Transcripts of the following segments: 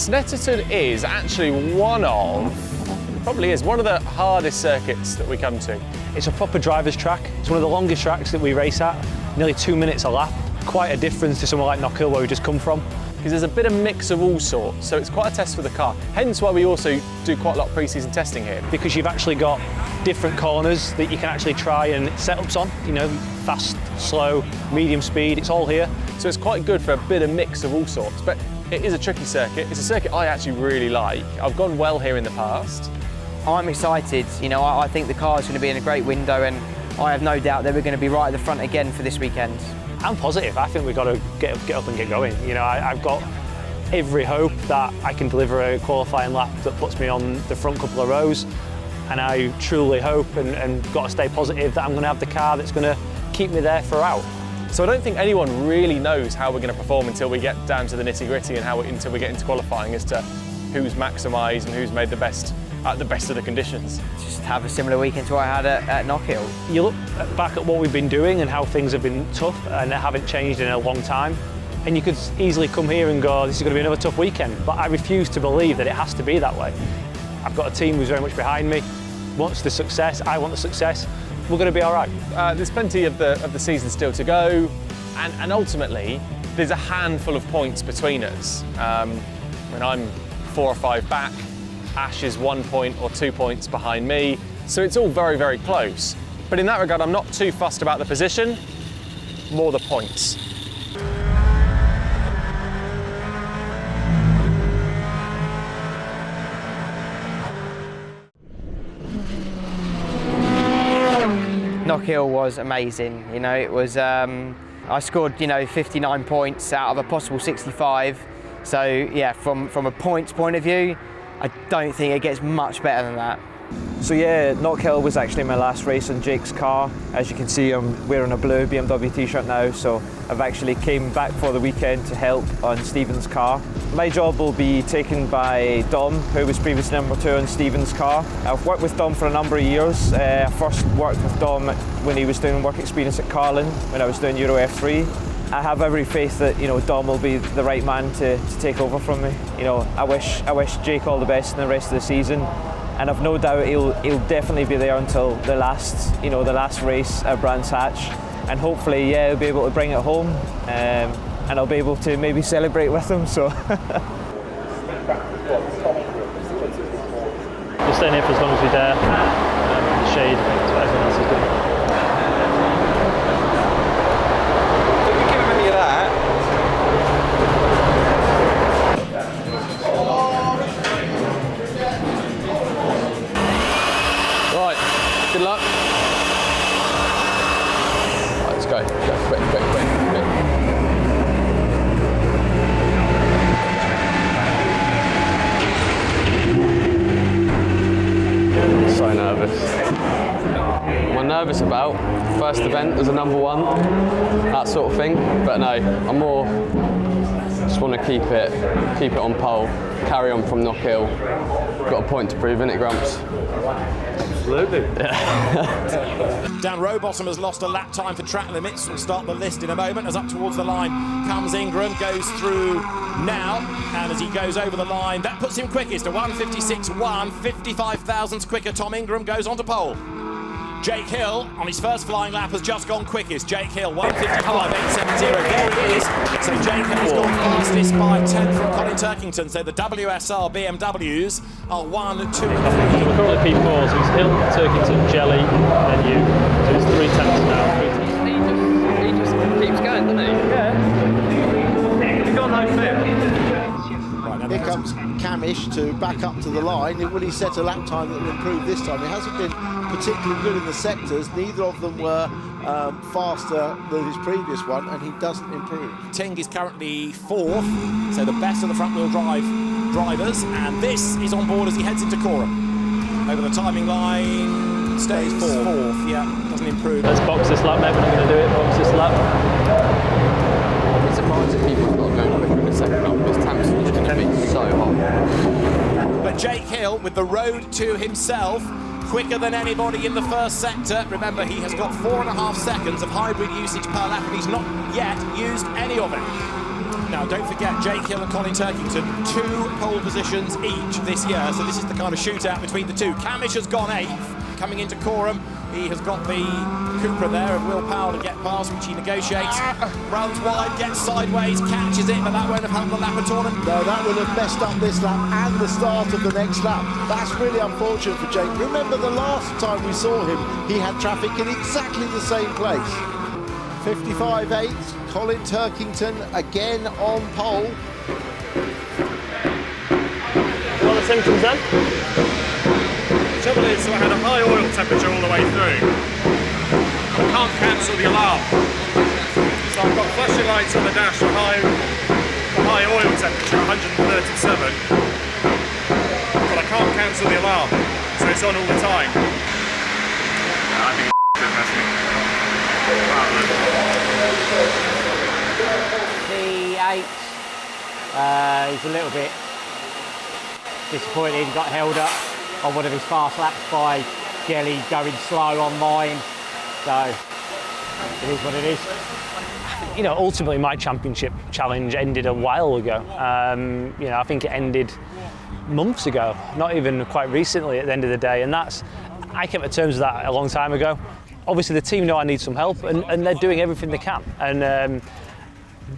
Snetterton is actually probably is one of the hardest circuits that we come to. It's a proper driver's track. It's one of the longest tracks that we race at, nearly 2 minutes a lap. Quite a difference to somewhere like Knockhill where we just come from. Because there's a bit of mix of all sorts, so it's quite a test for the car. Hence why we also do quite a lot of pre-season testing here. Because you've actually got different corners that you can actually try and setups on, you know, fast, slow, medium speed, it's all here. So it's quite good for a bit of mix of all sorts, but it is a tricky circuit. It's a circuit I actually really like. I've gone well here in the past. I'm excited, you know, I think the car's going to be in a great window, and I have no doubt that we're going to be right at the front again for this weekend. I'm positive. I think we've got to get up and get going. You know, I've got every hope that I can deliver a qualifying lap that puts me on the front couple of rows, and I truly hope and got to stay positive that I'm going to have the car that's going to keep me there throughout. So I don't think anyone really knows how we're going to perform until we get down to the nitty-gritty and until we get into qualifying as to who's maximised and who's made the best at the best of the conditions. Just have a similar weekend to what I had at Knockhill. You look back at what we've been doing and how things have been tough and they haven't changed in a long time, and you could easily come here and go, this is going to be another tough weekend, but I refuse to believe that it has to be that way. I've got a team who's very much behind me, wants the success, I want the success. We're going to be all right. There's plenty of the season still to go, and ultimately there's a handful of points between us. When I'm 4 or 5 back, Ash is 1 point or 2 points behind me, so it's all very, very close. But in that regard, I'm not too fussed about the position, more the points. Knockhill was amazing, you know, it was, I scored, you know, 59 points out of a possible 65. So yeah, from a points point of view, I don't think it gets much better than that. So yeah, Knockhill was actually my last race in Jake's car. As you can see, I'm wearing a blue BMW t-shirt now, so I've actually came back for the weekend to help on Stephen's car. My job will be taken by Dom, who was previously number 2 on Stephen's car. I've worked with Dom for a number of years. I first worked with Dom when he was doing work experience at Carlin, when I was doing Euro F3. I have every faith that, you know, Dom will be the right man to take over from me. You know, I wish Jake all the best in the rest of the season, and I've no doubt he'll definitely be there until the last race at Brands Hatch, and hopefully, yeah, he'll be able to bring it home, and I'll be able to maybe celebrate with him. So. We're staying here for as long as we dare. The shade, that's what everyone else is doing. Good luck. Right, let's go. Quick. So nervous. What I'm nervous about, first event as a number 1, that sort of thing. But no, I'm more just want to keep it on pole, carry on from Knockhill. Got a point to prove, innit, Grumps? Absolutely. Dan Rowbottom has lost a lap time for track limits. We'll start the list in a moment. As up towards the line comes Ingram, goes through now, and as he goes over the line, that puts him quickest, a 1:56.1, 55 thousandths quicker. Tom Ingram goes on to pole. Jake Hill, on his first flying lap, has just gone quickest. Jake Hill, 1:55.870. There he is. So Jake Hill has gone fastest by 10 from Colin Turkington. So the WSR BMWs are 1, 2 and 3. We're currently P4, so it's Hill, Turkington, Jelly, and you. So it's 3 tenths now. He just keeps going, doesn't he? Yeah. He's got no fear. Here comes Camish to back up to the line. Will he set a lap time that will improve this time? It hasn't been particularly good in the sectors. Neither of them were faster than his previous one, and he doesn't improve. Ting is currently 4th, so the best of the front-wheel drive drivers, and this is on board as he heads into Coram. Over the timing line, stays 4th. Yeah, doesn't improve. Let's box this lap, mate. We're not going to do it. Box this lap. I'm surprised that people are not going quicker in the second half, because Tam's just going to be so hot. But Jake Hill, with the road to himself, quicker than anybody in the first sector. Remember, he has got 4.5 seconds of hybrid usage per lap, and he's not yet used any of it. Now, don't forget, Jake Hill and Colin Turkington, 2 pole positions each this year, so this is the kind of shootout between the two. Camish has gone 8th, coming into Coram. He has got the Cooper there of Will Powell to get past, which he negotiates. Runs wide, gets sideways, catches it, but that won't have helped the lap at all. No, that would have messed up this lap and the start of the next lap. That's really unfortunate for Jake. Remember the last time we saw him, he had traffic in exactly the same place. 55.8, Colin Turkington again on pole. What are the symptoms then? The trouble is, I had a high oil temperature all the way through. I can't cancel the alarm. So I've got flashing lights on the dash for high oil temperature, 137. But I can't cancel the alarm, so it's on all the time. I think it's messing. P8, he's a little bit disappointed, he got held up on one of his fast laps by Gelly going slow on mine, so it is what it is. You know, ultimately my championship challenge ended a while ago. You know, I think it ended months ago, not even quite recently at the end of the day, and I came to terms with that a long time ago. Obviously the team know I need some help, and they're doing everything they can. And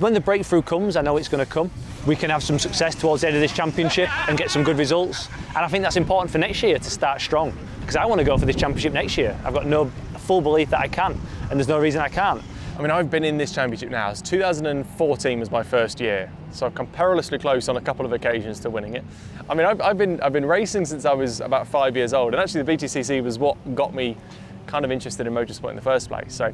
when the breakthrough comes, I know it's going to come. We can have some success towards the end of this championship and get some good results. And I think that's important for next year to start strong, because I want to go for this championship next year. I've got no full belief that I can, and there's no reason I can't. I mean, I've been in this championship now. 2014 was my first year, so I've come perilously close on a couple of occasions to winning it. I mean, I've been racing since I was about 5 years old, and actually the BTCC was what got me kind of interested in motorsport in the first place. So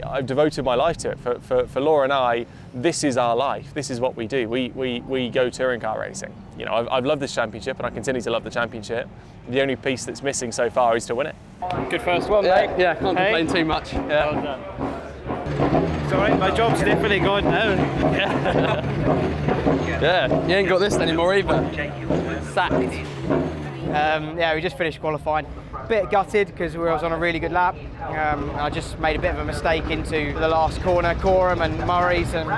I've devoted my life to it. For Laura and I, this is our life. This is what we do. We go touring car racing. You know, I've loved this championship, and I continue to love the championship. The only piece that's missing so far is to win it. Good first one, mate. Yeah, can't complain too much. Yeah. Well done. It's all right, my job's definitely gone now. Yeah, you ain't got this anymore either. Sacked. Yeah, we just finished qualifying. Bit gutted because we was on a really good lap. I just made a bit of a mistake into the last corner, Coram and Murray's, and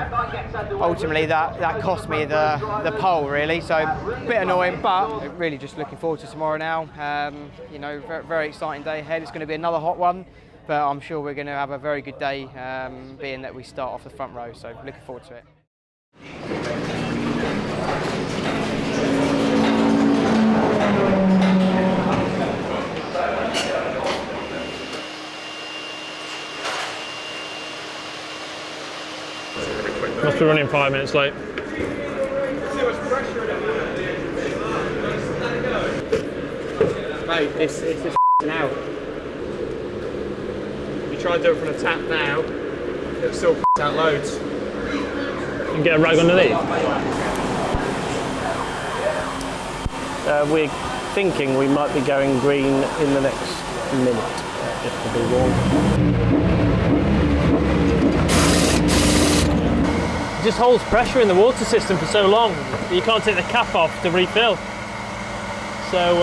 ultimately that cost me the pole really. So a bit annoying, but really just looking forward to tomorrow now. You know, very, very exciting day ahead. It's going to be another hot one, but I'm sure we're going to have a very good day, being that we start off the front row. So looking forward to it. Must be running 5 minutes late. Mate, it's now. You try and do it from the tap now, it'll still out loads. And get a rag underneath. We're thinking we might be going green in the next minute, just to be warned. It just holds pressure in the water system for so long that you can't take the cap off to refill. So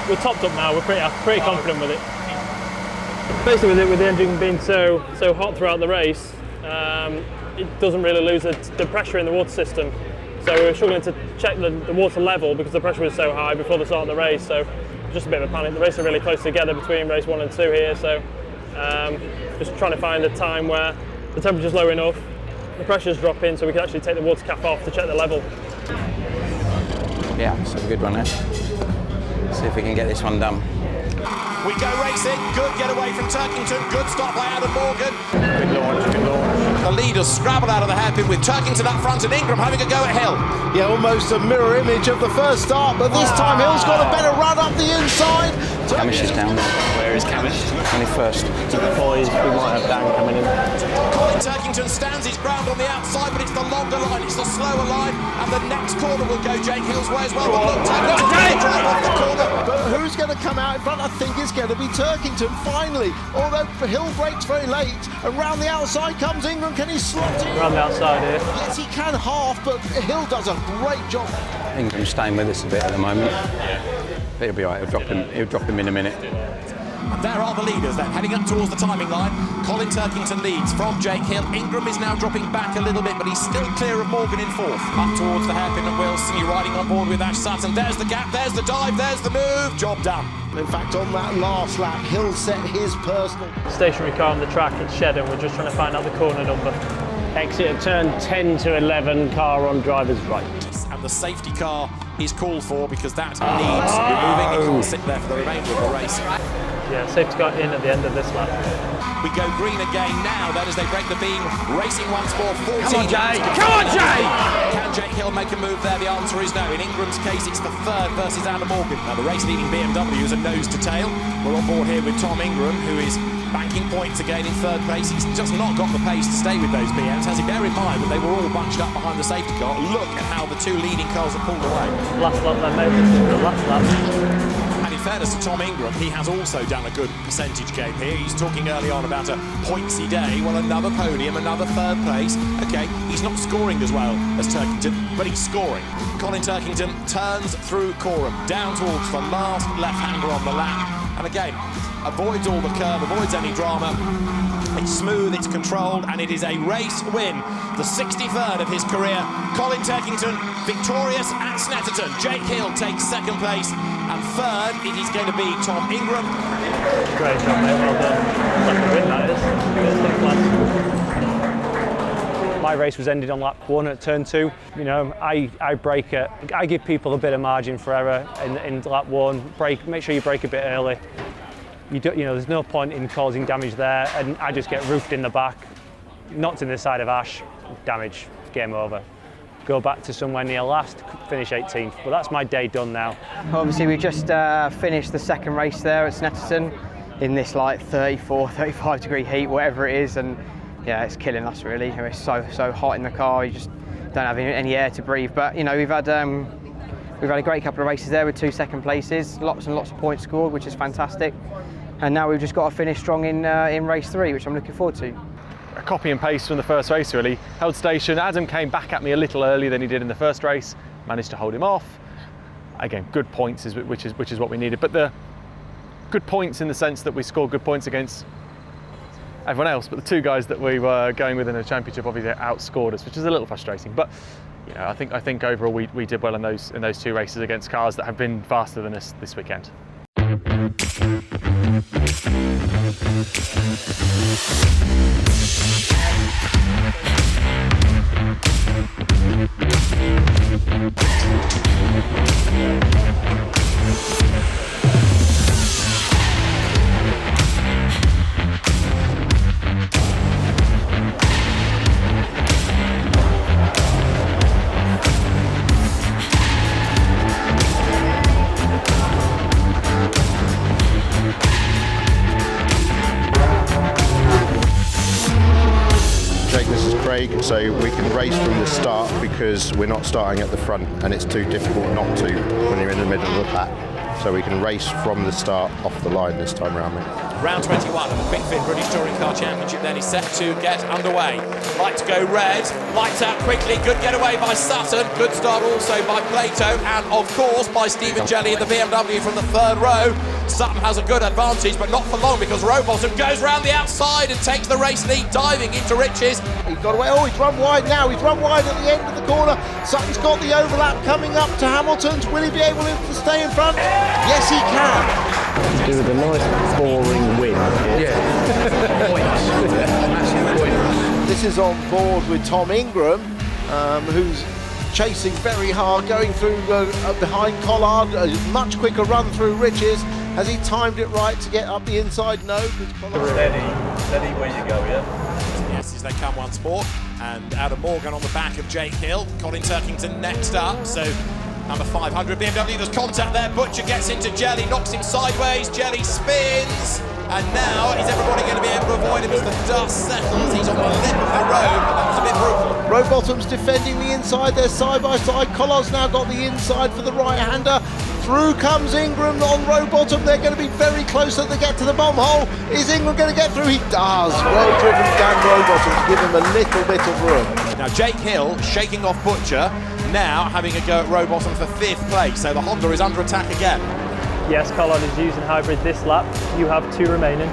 we're topped up now. We're pretty confident with it. Basically, with the engine being so hot throughout the race, it doesn't really lose the pressure in the water system. So we were struggling to check the water level because the pressure was so high before the start of the race. So just a bit of a panic. The races are really close together between race 1 and 2 here. So just trying to find a time where the temperature's low enough, the pressure's dropping, so we can actually take the water cap off to check the level. Yeah, it's a good one there. See if we can get this one done. We go racing, good getaway from Turkington, good stop by Adam Morgan. Good launch, good launch. The leaders scrabble out of the hairpin with Turkington up front and Ingram having a go at Hill. Yeah, almost a mirror image of the first start, but this time Hill's got a better run up the inside. Camish is down. Where is Camish? 21st. Boys, we might have Dan coming in. Colin Turkington stands his ground on the outside, but it's the longer line, it's the slower line, and the next corner will go Jake Hill's way as well. But look, Turkington's going to drive off the corner. But who's going to come out in front? I think it's going to be Turkington finally. Although Hill breaks very late, and round the outside comes Ingram. Can he slot in? Around the outside here. Yes, he can half, but Hill does a great job. Ingram's staying with us a bit at the moment. But he'll be all right. He'll drop him in a minute. And there are the leaders then, heading up towards the timing line. Colin Turkington leads from Jake Hill. Ingram is now dropping back a little bit, but he's still clear of Morgan in fourth. Up towards the hairpin of Wilson, you're riding on board with Ash Sutton. There's the gap, there's the dive, there's the move. Job done. In fact, on that last lap, Hill set his personal. Stationary car on the track at Shedden, we're just trying to find out the corner number. Exit at turn 10 to 11, car on driver's right. And the safety car is called for because that needs removing. It can't sit there for the remainder of the race. Yeah, safety car in at the end of this lap. We go green again now, then as they break the beam, racing once more, 14. Come on, Jay! Come on, Jay! Can Jake Hill make a move there? The answer is no. In Ingram's case, it's the third versus Adam Morgan. Now, the race-leading BMW is a nose to tail. We're on board here with Tom Ingram, who is banking points again in third place. He's just not got the pace to stay with those BMs. Has he bear in mind that they were all bunched up behind the safety car? Look at how the two leading cars are pulled away. Last lap then, mate. This is the last lap. And in fairness to Tom Ingram, he has also done a good percentage game here. He's talking early on about a pointsy day. Well, another podium, another third place. Okay, he's not scoring as well as Turkington, but he's scoring. Colin Turkington turns through Coram, down towards the last left-hander on the lap. And again, avoids all the curve, avoids any drama. It's smooth, it's controlled, and it is a race win. The 63rd of his career. Colin Turkington victorious at Snetterton. Jake Hill takes second place, and third it is going to be Tom Ingram. Great job, mate, well done. Like a win, that is. My race was ended on lap 1 at turn 2. You know, I give people a bit of margin for error in lap 1. Make sure you brake a bit early. You know, there's no point in causing damage there, and I just get roofed in the back, knocked in the side of Ash, damage, game over. Go back to somewhere near last, finish 18th. But that's my day done now. Obviously, we just finished the second race there at Snetterton in this like 34, 35 degree heat, whatever it is, and yeah, it's killing us really. It's so hot in the car, you just don't have any air to breathe. But you know, we've had a great couple of races there with 2 second places, lots and lots of points scored, which is fantastic. And now we've just got to finish strong in race 3, which I'm looking forward to. A copy and paste from the first race really. Held station, Adam came back at me a little earlier than he did in the first race, managed to hold him off. Again, good points, which is what we needed, but the good points in the sense that we scored good points against everyone else, but the 2 guys that we were going with in the championship obviously outscored us, which is a little frustrating. But you know, I think overall we did well in those 2 races against cars that have been faster than us this weekend. So we can race from the start because we're not starting at the front, and it's too difficult not to when you're in the middle of the pack. So we can race from the start off the line this time around, mate. Round 21 of the Quick Fit British Touring Car Championship then is set to get underway. Lights go red, lights out quickly, good getaway by Sutton, good start also by Plato, and of course by Stephen Jelly in the BMW from the 3rd row. Sutton has a good advantage, but not for long because Rowbottom goes round the outside and takes the race lead, diving into Riches. He's got away, oh, he's run wide now, he's run wide at the end of the corner. Sutton's got the overlap coming up to Hamilton's. Will he be able to stay in front? Yes, he can. Do with a nice boring win. Yeah. Massive point. This is on board with Tom Ingram, who's chasing very hard, going through behind Collard, a much quicker run through Riches. Has he timed it right to get up the inside? No. Steady where you go, yeah? Yes, as they come once more. And Adam Morgan on the back of Jake Hill. Colin Turkington next up. So number 500 BMW, there's contact there. Butcher gets into Jelly, knocks him sideways. Jelly spins. And now is everybody going to be able to avoid him as the dust settles? He's on the lip of the road, but that was a bit brutal. Rowbottom's defending the inside, they're side by side. Collard's now got the inside for the right-hander. Through comes Ingram on Rowbottom. They're going to be very close as they get to the bomb hole. Is Ingram going to get through? He does. Well driven Dan Rowbottom to give him a little bit of room. Now Jake Hill shaking off Butcher, now having a go at Rowbottom for 5th place. So the Honda is under attack again. Yes, Collard is using hybrid this lap. You have 2 remaining.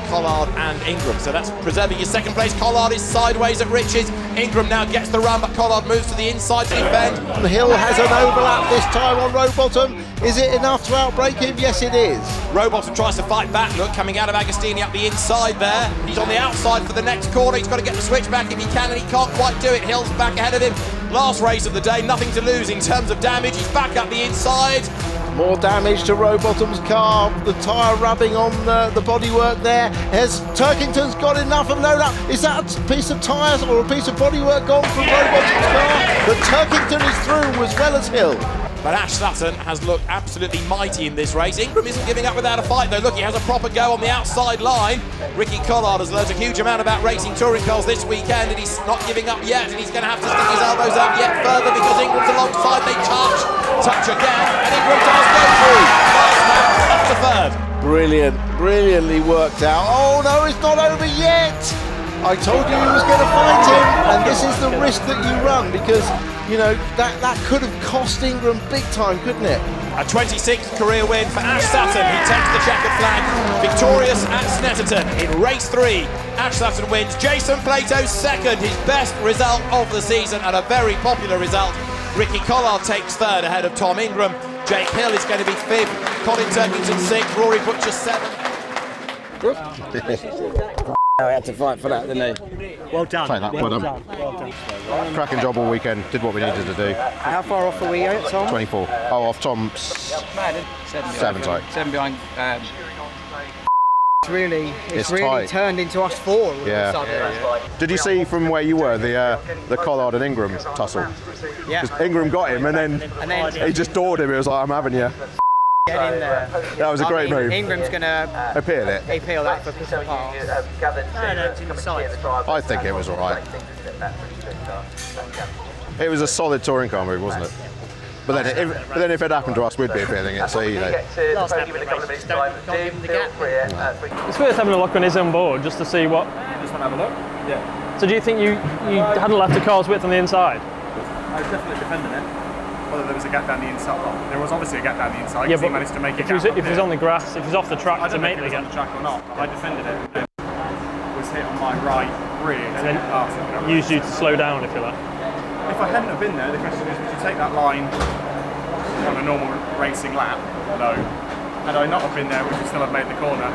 Collard and Ingram, so that's preserving his second place. Collard is sideways at Rich's. Ingram now gets the run, but Collard moves to the inside to defend. Hill has an overlap this time on Rowbottom. Is it enough to outbreak him? Yes, it is. Rowbottom tries to fight back. Look, coming out of Agostini up the inside there. He's on the outside for the next corner. He's got to get the switch back if he can, and he can't quite do it. Hill's back ahead of him. Last race of the day, nothing to lose in terms of damage. He's back up the inside. More damage to Rowbottom's car, the tyre rubbing on the bodywork there. Has Turkington's got enough of no doubt? Is that a piece of tyres or a piece of bodywork gone from Rowbottom's car? But Turkington is through as well as Hill. But Ash Sutton has looked absolutely mighty in this race. Ingram isn't giving up without a fight though. Look, he has a proper go on the outside line. Ricky Collard has learned a huge amount about racing touring cars this weekend, and he's not giving up yet, and he's going to have to stick his elbows out yet further because Ingram's alongside. They touch again, and Ingram does go through. Last lap, up to third. Brilliantly worked out. Oh no, it's not over yet. I told you he was going to fight him, and this is the risk that you run because, you know, that could have cost Ingram big time, couldn't it? A 26th career win for Ash Sutton. He takes the checkered flag, victorious at Snetterton in race 3. Ash Sutton wins. Jason Plato's second, his best result of the season, and a very popular result. Ricky Collard takes third ahead of Tom Ingram. Jake Hill is going to be fifth. Colin Turkington 6th. Rory Butcher 7th. He had to fight for that, didn't he? Well done. Take that, well done. Cracking job all weekend, did what we needed to do. How far off are we out, Tom? 24. Oh, off Tom. 7, sorry. 7 behind. It's really tight. turned into us 4 all of a Yeah. sudden. Did you see from where you were the Collard and Ingram tussle? Yeah. 'Cause Ingram got him and then he just doored him. It was like, I'm having you. Get in there. That was a great move. Ingram's going to Appeal it. appeal that for piss and pass. No, it's in the sides. I think it was all right. It was a solid touring car move, wasn't it? But then if it happened to us, we'd be appealing it. So you know. Last lap of the race, just don't give him the gap. It's worth having a look on his own board just to see what. Just want to have a look? Yeah. So do you think you hadn't left a car's width on the inside? I was definitely defending it. Whether there was a gap down the inside, well, there was obviously a gap down the inside. Yeah, but he managed to make a if gap. it was on the grass, if it was off the track, I to don't know make if the it was on gap. the track or not. I defended it. It was hit on my right rear. And then used you to slow down, if you like. If I hadn't have been there, the question is, would you take that line on a normal racing lap? No. Had I not have been there, would you still have made the corner?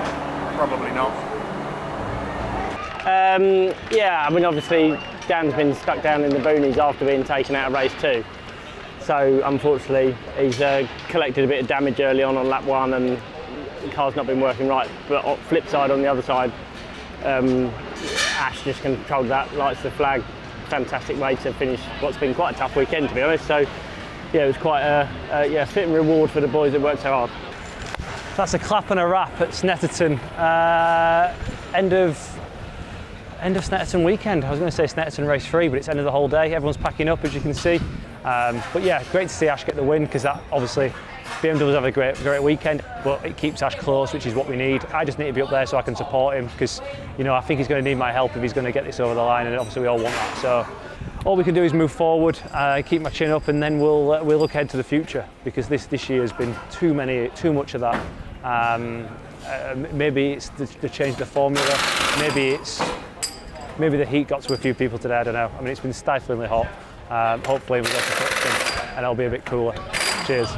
Probably not. Yeah, I mean, obviously, Dan's been stuck down in the boonies after being taken out of race 2. So, unfortunately, he's collected a bit of damage early on lap 1 and the car's not been working right. But on flip side, on the other side, Ash just controlled that, lights the flag. Fantastic way to finish what's been quite a tough weekend, to be honest. So, yeah, it was quite a fitting reward for the boys that worked so hard. That's a clap and a wrap at Snetterton. End of Snetterton weekend. I was going to say Snetterton race 3, but it's end of the whole day. Everyone's packing up, as you can see. But yeah, great to see Ash get the win, because that obviously BMW's have a great weekend, but it keeps Ash close, which is what we need. I just need to be up there so I can support him, because you know I think he's going to need my help if he's going to get this over the line, and obviously we all want that. So all we can do is move forward, keep my chin up, and then we'll look ahead to the future, because this year has been too much of that. Maybe it's the change of the formula. Maybe the heat got to a few people today. I don't know. I mean, it's been stiflingly hot. Hopefully we get to Brixton and it'll be a bit cooler. Cheers.